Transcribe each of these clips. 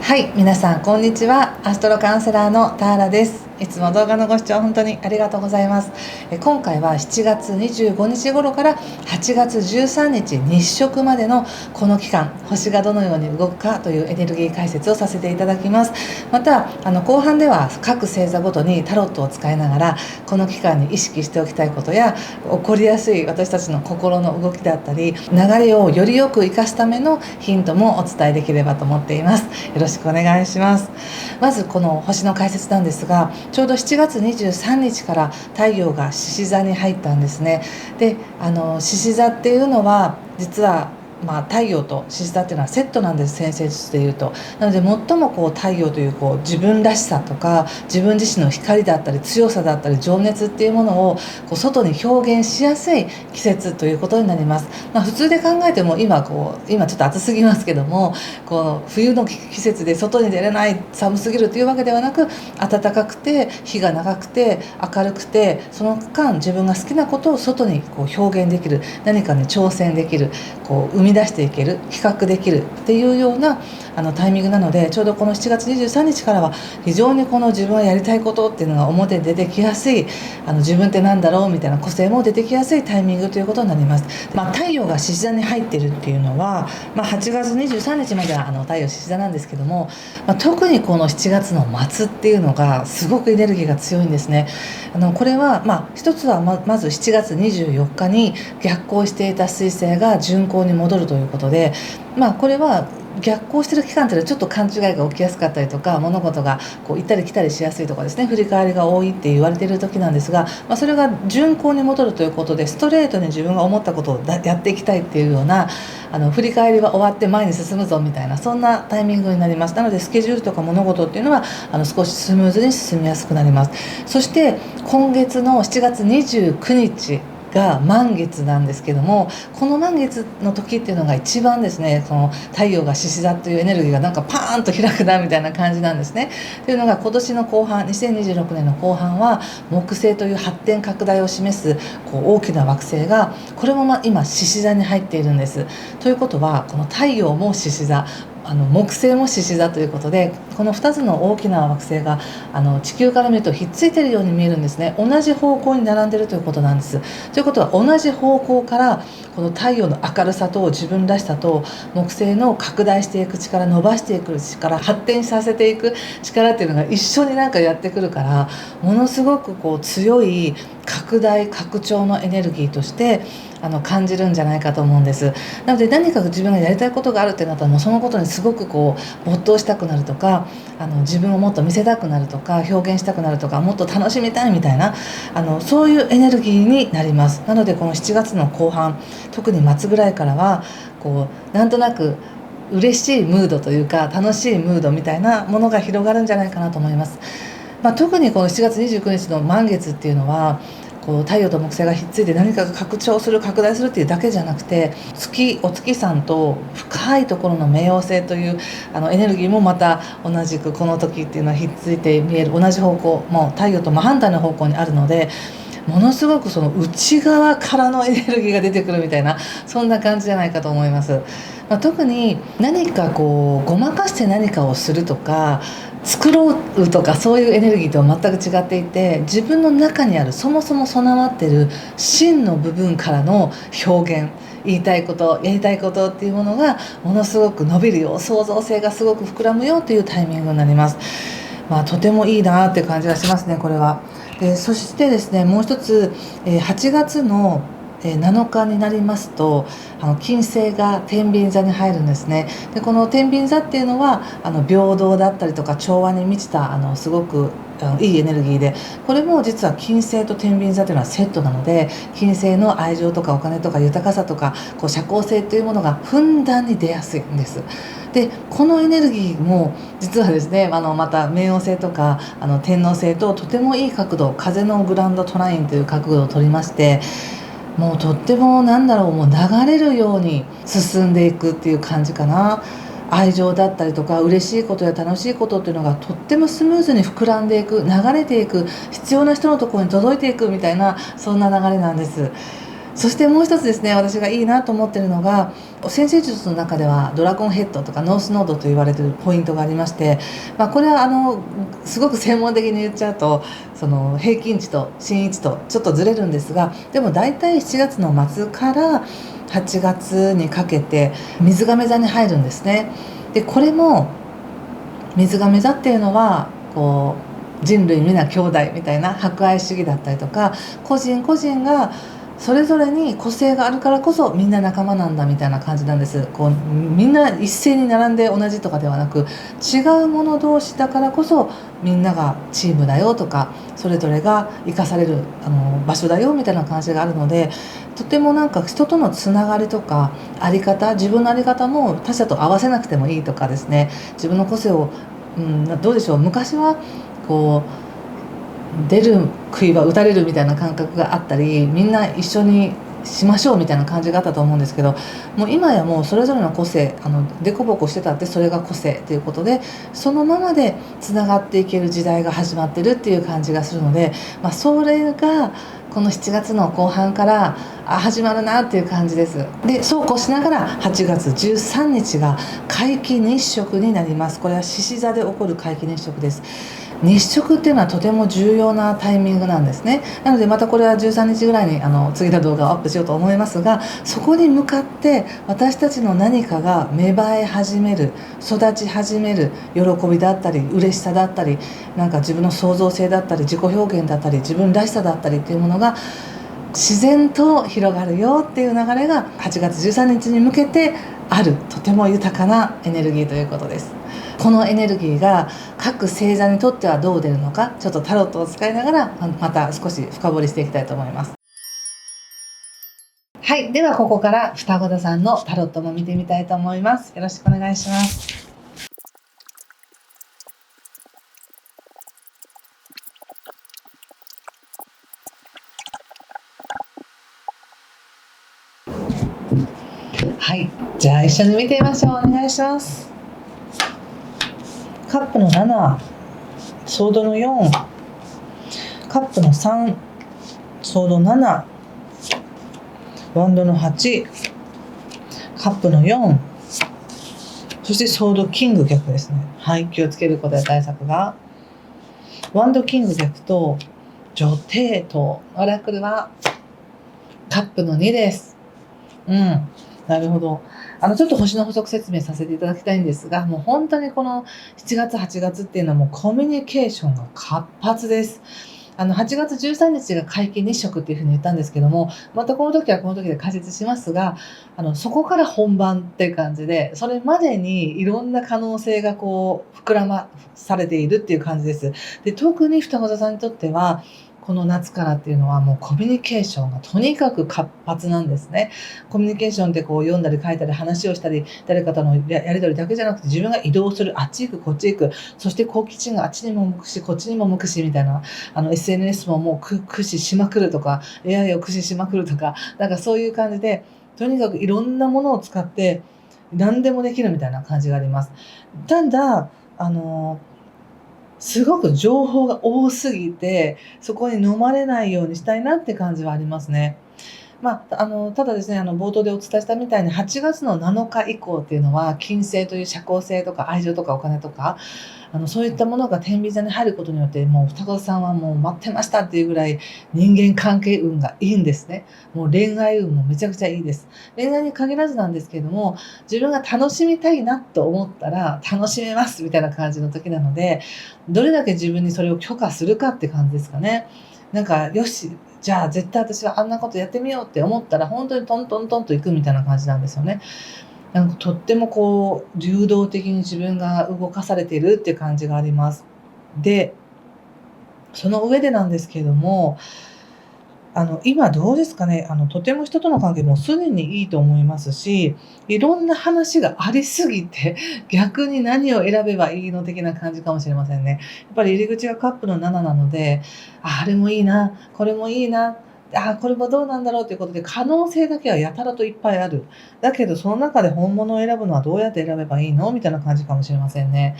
はい、皆さんこんにちは。アストロカウンセラーのターラです。いつも動画のご視聴本当にありがとうございます。今回は7月25日頃から8月13日日食までのこの期間、星がどのように動くかというエネルギー解説をさせていただきます。また後半では各星座ごとにタロットを使いながらこの期間に意識しておきたいことや起こりやすい私たちの心の動きだったり流れをよりよく生かすためのヒントもお伝えできればと思っています。よろしくお願いします。まずこの星の解説なんですが、ちょうど7月23日から太陽が獅子座に入ったんですね。で獅子座っていうのは実は太陽と獅子座っていうのはセットなんです、先生術でいうと。なので最も太陽という自分らしさとか自分自身の光だったり強さだったり情熱っていうものを外に表現しやすい季節ということになります。普通で考えても今ちょっと暑すぎますけども、冬の季節で外に出れない寒すぎるというわけではなく、暖かくて日が長くて明るくて、その間自分が好きなことを外に表現できる、何かに挑戦できる、生み出していける、企画できるっていうようなタイミングなので、ちょうどこの7月23日からは非常に自分はやりたいことっていうのが表に出てきやすい、自分ってなんだろうみたいな個性も出てきやすいタイミングということになります。太陽が獅子座に入ってるっていうのは、8月23日までは太陽獅子座なんですけども、特にこの7月の末っていうのがすごくエネルギーが強いんですね。これは一つはまず7月24日に逆行していた彗星が順行に戻るということで、これは逆行してる期間というのはちょっと勘違いが起きやすかったりとか、物事が行ったり来たりしやすいとかですね、振り返りが多いって言われている時なんですが、それが順行に戻るということで、ストレートに自分が思ったことをやっていきたいっていうような、振り返りは終わって前に進むぞみたいな、そんなタイミングになります。なのでスケジュールとか物事っていうのは少しスムーズに進みやすくなります。そして今月の7月29日が満月なんですけども、この満月の時っていうのが一番ですね、その太陽が獅子座というエネルギーがパーンと開くなみたいな感じなんですね。というのが今年の後半、2026年の後半は木星という発展拡大を示す大きな惑星が、これも今獅子座に入っているんです。ということはこの太陽も獅子座、木星も獅子座ということで、この2つの大きな惑星が地球から見るとひっついているように見えるんですね。同じ方向に並んでいるということなんです。ということは同じ方向からこの太陽の明るさと自分らしさと木星の拡大していく力、伸ばしていく力、発展させていく力っていうのが一緒にやってくるから、ものすごく強い拡大拡張のエネルギーとして感じるんじゃないかと思うんです。なので何か自分がやりたいことがあるってなったら、もうそのことにすごく没頭したくなるとか、自分をもっと見せたくなるとか、表現したくなるとか、もっと楽しみたいみたいなそういうエネルギーになります。なのでこの7月の後半、特に末ぐらいからはなんとなく嬉しいムードというか楽しいムードみたいなものが広がるんじゃないかなと思います。特にこの7月29日の満月っていうのは、太陽と木星がひっついて何かが拡張する、拡大するっていうだけじゃなくて、お月さんと深いところの冥王星というエネルギーもまた同じくこの時っていうのはひっついて見える、同じ方向、もう太陽と真反対の方向にあるので、ものすごくその内側からのエネルギーが出てくるみたいな、そんな感じじゃないかと思います。特に何かごまかして何かをするとか作ろうとか、そういうエネルギーとは全く違っていて、自分の中にあるそもそも備わっている真の部分からの表現、言いたいこと、やりたいことっていうものがものすごく伸びるよ、創造性がすごく膨らむよというタイミングになります。とてもいいなって感じがしますね、これは。そしてですね、もう一つ、8月の7日になりますと金星が天秤座に入るんですね。でこの天秤座っていうのは平等だったりとか調和に満ちたすごくいいエネルギーで、これも実は金星と天秤座というのはセットなので、金星の愛情とかお金とか豊かさとか社交性というものがふんだんに出やすいんです。でこのエネルギーも実はですね、また冥王星とか天王星ととてもいい角度、風のグランドトラインという角度を取りまして、もうとってももう流れるように進んでいくっていう感じかな。愛情だったりとか嬉しいことや楽しいことっていうのがとってもスムーズに膨らんでいく、流れていく、必要な人のところに届いていくみたいな、そんな流れなんです。そしてもう一つですね、私がいいなと思ってるのが、占星術の中ではドラゴンヘッドとかノースノードと言われているポイントがありまして、これはすごく専門的に言っちゃうと、その平均値と真位置とちょっとずれるんですが、でも大体7月の末から8月にかけて水亀座に入るんですね。でこれも水亀座っていうのはこう人類皆兄弟みたいな博愛主義だったりとか、個人個人がそれぞれに個性があるからこそみんな仲間なんだみたいな感じなんです。こうみんな一斉に並んで同じとかではなく、違う者同士だからこそみんながチームだよとか、それぞれが生かされる場所だよみたいな感じがあるので、とてもなんか人とのつながりとかあり方、自分のあり方も他者と合わせなくてもいいとかですね、自分の個性を、どうでしょう、昔はこう出る杭は打たれるみたいな感覚があったり、みんな一緒にしましょうみたいな感じがあったと思うんですけど、もう今やもうそれぞれの個性、デコボコしてたってそれが個性ということで、そのままでつながっていける時代が始まってるっていう感じがするので、それがこの7月の後半から始まるなっていう感じです。でそうこうしながら8月13日が皆既日食になります。これは獅子座で起こる皆既日食です。日食っていうのはとても重要なタイミングなんですね。なのでまたこれは13日ぐらいに次の動画をアップしようと思いますが、そこに向かって私たちの何かが芽生え始める、育ち始める喜びだったり嬉しさだったり、なんか自分の創造性だったり自己表現だったり自分らしさだったりっていうものが自然と広がるよっていう流れが8月13日に向けてある、とても豊かなエネルギーということです。このエネルギーが各星座にとってはどう出るのか、ちょっとタロットを使いながらまた少し深掘りしていきたいと思います。はい、ではここから双子座さんのタロットも見てみたいと思います。よろしくお願いします。はい、じゃあ一緒に見てみましょう。お願いします。カップの7、ソードの4、カップの3、ソード7、ワンドの8、カップの4、そしてソードキング逆ですね。はい、気をつけることや対策が、ワンドキング逆と女帝とオラクルはカップの2です。なるほど。ちょっと星の補足説明させていただきたいんですが、もう本当にこの7月8月っていうのはもうコミュニケーションが活発です。8月13日が皆既日食っていうふうに言ったんですけども、またこの時はこの時で解説しますが、そこから本番っていう感じで、それまでにいろんな可能性がこう膨らまされているっていう感じです。で、特に双子座さんにとっては、この夏からっていうのはもうコミュニケーションがとにかく活発なんですね。コミュニケーションってこう読んだり書いたり話をしたり、誰かとのやり取りだけじゃなくて、自分が移動する、あっち行くこっち行く、そして好奇心があっちにも向くしこっちにも向くしみたいな、SNS ももう駆使しまくるとか AI を駆使しまくるとか、なんかそういう感じでとにかくいろんなものを使って何でもできるみたいな感じがあります。ただすごく情報が多すぎて、そこに飲まれないようにしたいなって感じはありますね。ただですね、冒頭でお伝えしたみたいに8月の7日以降っていうのは金星という社交性とか愛情とかお金とかそういったものが天秤座に入ることによって、もう双子さんはもう待ってましたっていうぐらい人間関係運がいいんですね。もう恋愛運もめちゃくちゃいいです。恋愛に限らずなんですけれども、自分が楽しみたいなと思ったら楽しめますみたいな感じの時なので、どれだけ自分にそれを許可するかって感じですかね。なんかよし、じゃあ絶対私はあんなことやってみようって思ったら本当にトントントンといくみたいな感じなんですよね。なんかとってもこう流動的に自分が動かされているっていう感じがあります。で、その上でなんですけれども、今どうですかね、とても人との関係もすでにいいと思いますし、いろんな話がありすぎて、逆に何を選べばいいの的な感じかもしれませんね。やっぱり入り口がカップの7なので、あれもいいな、これもいいな、これもどうなんだろうということで、可能性だけはやたらといっぱいある。だけどその中で本物を選ぶのはどうやって選べばいいのみたいな感じかもしれませんね。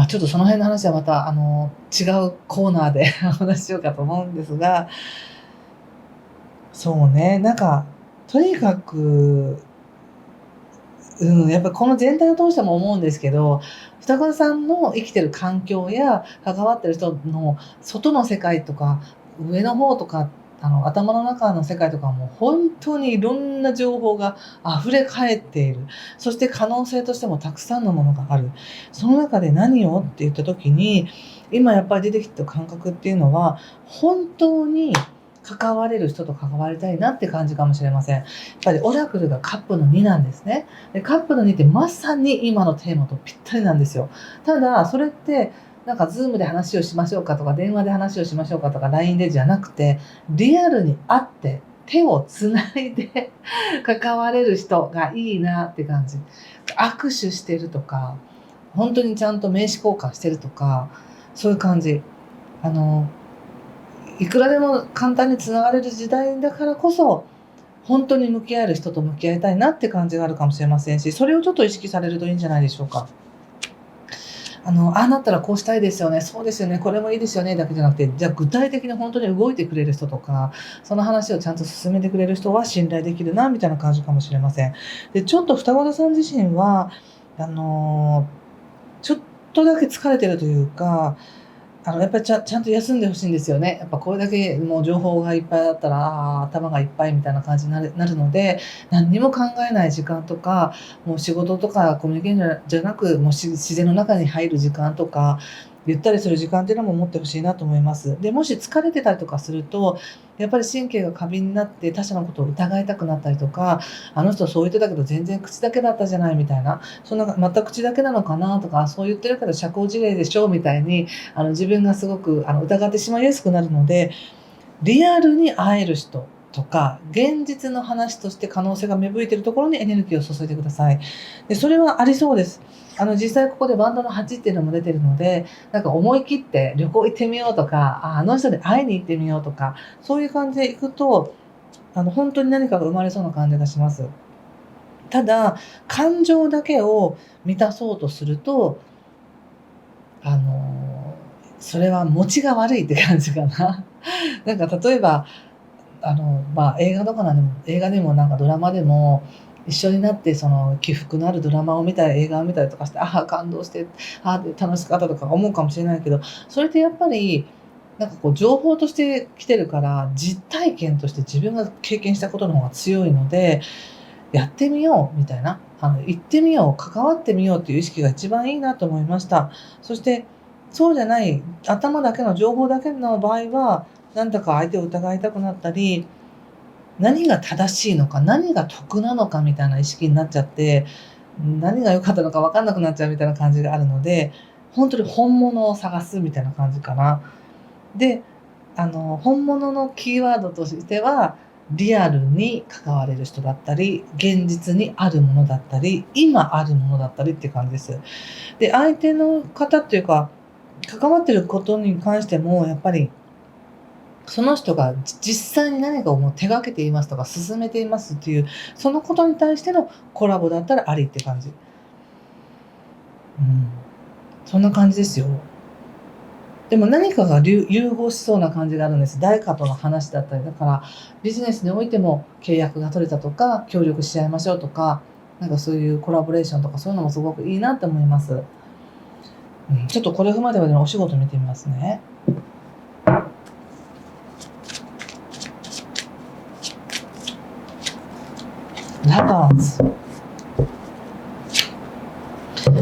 ちょっとその辺の話はまた違うコーナーでお話ししようかと思うんですが、そうね、なんかとにかく、やっぱりこの全体を通しても思うんですけど、双子さんの生きてる環境や関わってる人の外の世界とか、上の方とか、頭の中の世界とかも本当にいろんな情報が溢れ返っている。そして可能性としてもたくさんのものがある。その中で何をって言った時に、今やっぱり出てきた感覚っていうのは、本当に関われる人と関わりたいなって感じかもしれません。やっぱりオラクルがカップの2なんですね。でカップの2ってまさに今のテーマとぴったりなんですよ。ただそれってなんかズームで話をしましょうかとか電話で話をしましょうかとか LINE でじゃなくて、リアルに会って手をつないで関われる人がいいなって感じ。握手してるとか、本当にちゃんと名刺交換してるとか、そういう感じ。あのいくらでも簡単につながれる時代だからこそ、本当に向き合える人と向き合いたいなって感じがあるかもしれませんし、それをちょっと意識されるといいんじゃないでしょうか。ああなったらこうしたいですよね、そうですよね、これもいいですよねだけじゃなくて、じゃあ具体的に本当に動いてくれる人とか、その話をちゃんと進めてくれる人は信頼できるなみたいな感じかもしれません。で、ちょっと双子座さん自身は、ちょっとだけ疲れてるというか、やっぱりちゃんと休んでほしいんですよね。やっぱこれだけもう情報がいっぱいあったら、頭がいっぱいみたいな感じになるので、何にも考えない時間とか、もう仕事とかコミュニケーションじゃなく、もう自然の中に入る時間とか、ゆったりする時間っていうのも持ってほしいなと思います。で、もし疲れてたりとかすると、やっぱり神経が過敏になって他者のことを疑いたくなったりとか、あの人そう言ってたけど全然口だけだったじゃないみたいな、そんなまた口だけなのかなとか、そう言ってるけど社交辞令でしょみたいに、自分がすごく疑ってしまいやすくなるので、リアルに会える人とか現実の話として可能性が芽吹いているところにエネルギーを注いでください。でそれはありそうです。実際ここでバンドの8っていうのも出てるので、なんか思い切って旅行行ってみようとか、あの人に会いに行ってみようとか、そういう感じで行くと本当に何かが生まれそうな感じがします。ただ感情だけを満たそうとすると、あのそれは持ちが悪いって感じかな。なんか例えば映画とか映画でもなんかドラマでも一緒になってその起伏のあるドラマを見たり映画を見たりとかして、ああ感動して、ああ楽しかったとか思うかもしれないけど、それってやっぱりなんかこう情報として来てるから、実体験として自分が経験したことの方が強いので、やってみようみたいな、行ってみよう、関わってみようっていう意識が一番いいなと思いました。そして、そうじゃない、頭だけの情報だけの場合は、なんだか相手を疑いたくなったり、何が正しいのか、何が得なのかみたいな意識になっちゃって、何が良かったのか分かんなくなっちゃうみたいな感じがあるので、本当に本物を探すみたいな感じかな。で、本物のキーワードとしては、リアルに関われる人だったり、現実にあるものだったり、今あるものだったりっていう感じです。で、相手の方っていうか、関わってることに関しても、やっぱり、その人が実際に何かをもう手がけていますとか進めていますっていう、そのことに対してのコラボだったらありって感じ。うん。そんな感じですよ。でも何かが融合しそうな感じがあるんです。誰かとの話だったり、だからビジネスにおいても契約が取れたとか、協力し合いましょうとか、なんかそういうコラボレーションとかそういうのもすごくいいなって思います。ちょっとこれ踏まえてまでのお仕事見てみますね。ラバーズ。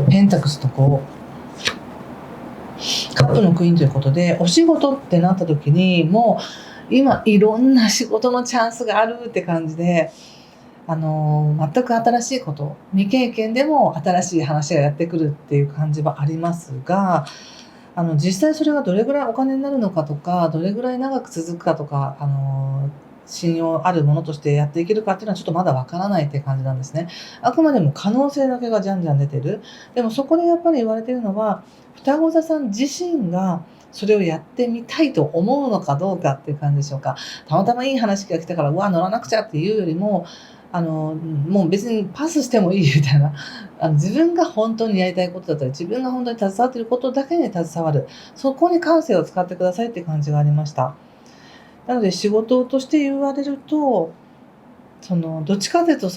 ペンタクスと5。カップのクイーンということで、お仕事ってなった時に、もう今いろんな仕事のチャンスがあるって感じで、全く新しいこと、未経験でも新しい話がやってくるっていう感じはありますが、実際それがどれぐらいお金になるのかとか、どれぐらい長く続くかとか、信用あるものとしてやっていけるかっていうのはちょっとまだわからないって感じなんですね。あくまでも可能性だけがじゃんじゃん出てる。でもそこでやっぱり言われてるのは、双子座さん自身がそれをやってみたいと思うのかどうかっていう感じでしょうか。たまたまいい話が来たから、うわ、乗らなくちゃっていうよりも、もう別にパスしてもいいみたいな、自分が本当にやりたいことだったり、自分が本当に携わっていることだけに携わる。そこに感性を使ってくださいって感じがありました。なので仕事として言われると、どっちかというと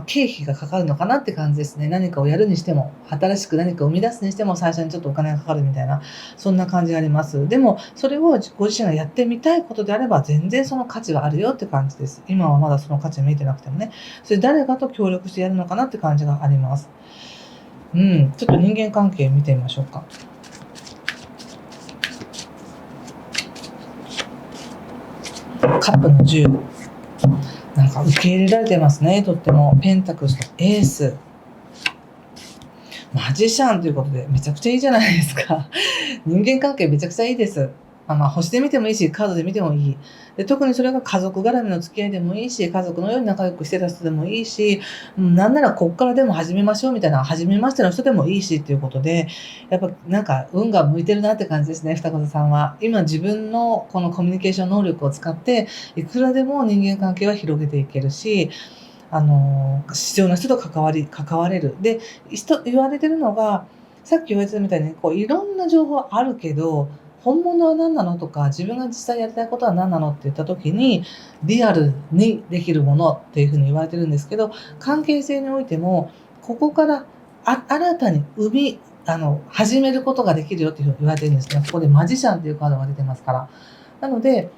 経費がかかるのかなって感じですね。何かをやるにしても、新しく何かを生み出すにしても最初にちょっとお金がかかるみたいな、そんな感じがあります。でも、それをご自身がやってみたいことであれば、全然その価値はあるよって感じです。今はまだその価値を見えてなくてもね。それ誰かと協力してやるのかなって感じがあります。ちょっと人間関係見てみましょうか。カップの10。なんか受け入れられてますね。とっても。ペンタクルスとエース。マジシャンということで、めちゃくちゃいいじゃないですか。人間関係めちゃくちゃいいです。星で見てもいいし、カードで見てもいい。で、特にそれが家族絡みの付き合いでもいいし、家族のように仲良くしてた人でもいいし、なんならこっからでも始めましょうみたいな、初めましての人でもいいしっていうことで、やっぱなんか運が向いてるなって感じですね、双子座さんは。今自分のこのコミュニケーション能力を使って、いくらでも人間関係は広げていけるし、必要な人と関われる。で、言われてるのが、さっき言われてたみたいに、いろんな情報あるけど、本物は何なのとか、自分が実際やりたいことは何なのって言った時に、リアルにできるものっていうふうに言われてるんですけど、関係性においても、ここから新たに始めることができるよっていうふうに言われてるんですね。ここでマジシャンっていうカードが出てますから。なので、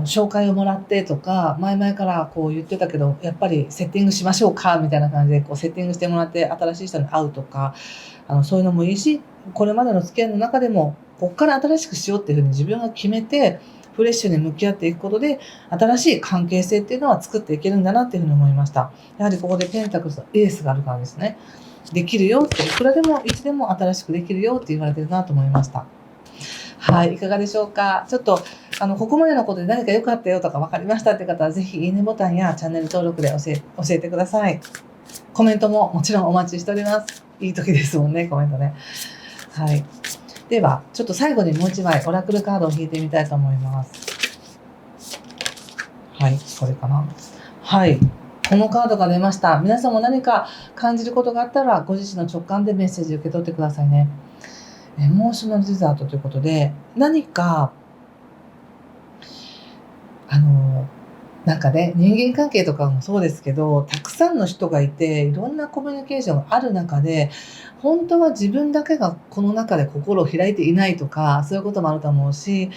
紹介をもらってとか、前々から言ってたけど、やっぱりセッティングしましょうかみたいな感じでセッティングしてもらって新しい人に会うとか、そういうのもいいし、これまでの付き合いの中でも、ここから新しくしようっていうふうに自分が決めて、フレッシュに向き合っていくことで、新しい関係性っていうのは作っていけるんだなっていうふうに思いました。やはりここでペンタクルスとエースがあるからですね。できるよって、いくらでも、いつでも新しくできるよって言われてるなと思いました。はい、いかがでしょうか。ちょっと、ここまでのことで何か良かったよとか分かりましたって方は、ぜひいいねボタンやチャンネル登録で教えてください。コメントももちろんお待ちしております。いい時ですもんね、コメントね。はい。では、ちょっと最後にもう一枚オラクルカードを引いてみたいと思います。はい、これかな。はい。このカードが出ました。皆さんも何か感じることがあったら、ご自身の直感でメッセージを受け取ってくださいね。エモーショナルデザートということで、何か、なんかね、人間関係とかもそうですけど、たくさんの人がいて、いろんなコミュニケーションがある中で、本当は自分だけがこの中で心を開いていないとか、そういうこともあると思うし、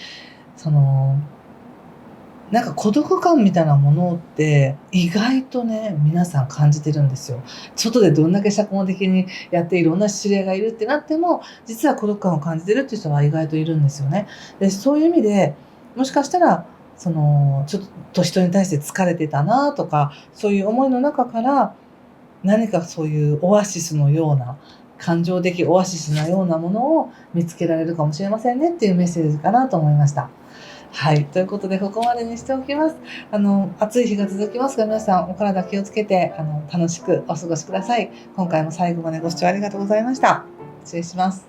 なんか孤独感みたいなものって意外とね、皆さん感じてるんですよ。外でどんだけ社交的にやっていろんな知り合いがいるってなっても、実は孤独感を感じてるっていう人は意外といるんですよね。で、そういう意味で、もしかしたら、ちょっと人に対して疲れてたなとか、そういう思いの中から、何かそういうオアシスのような、感情的オアシスのようなものを見つけられるかもしれませんねっていうメッセージかなと思いました。はい。ということで、ここまでにしておきます。暑い日が続きますが、皆さんお体気をつけて、楽しくお過ごしください。今回も最後までご視聴ありがとうございました。失礼します。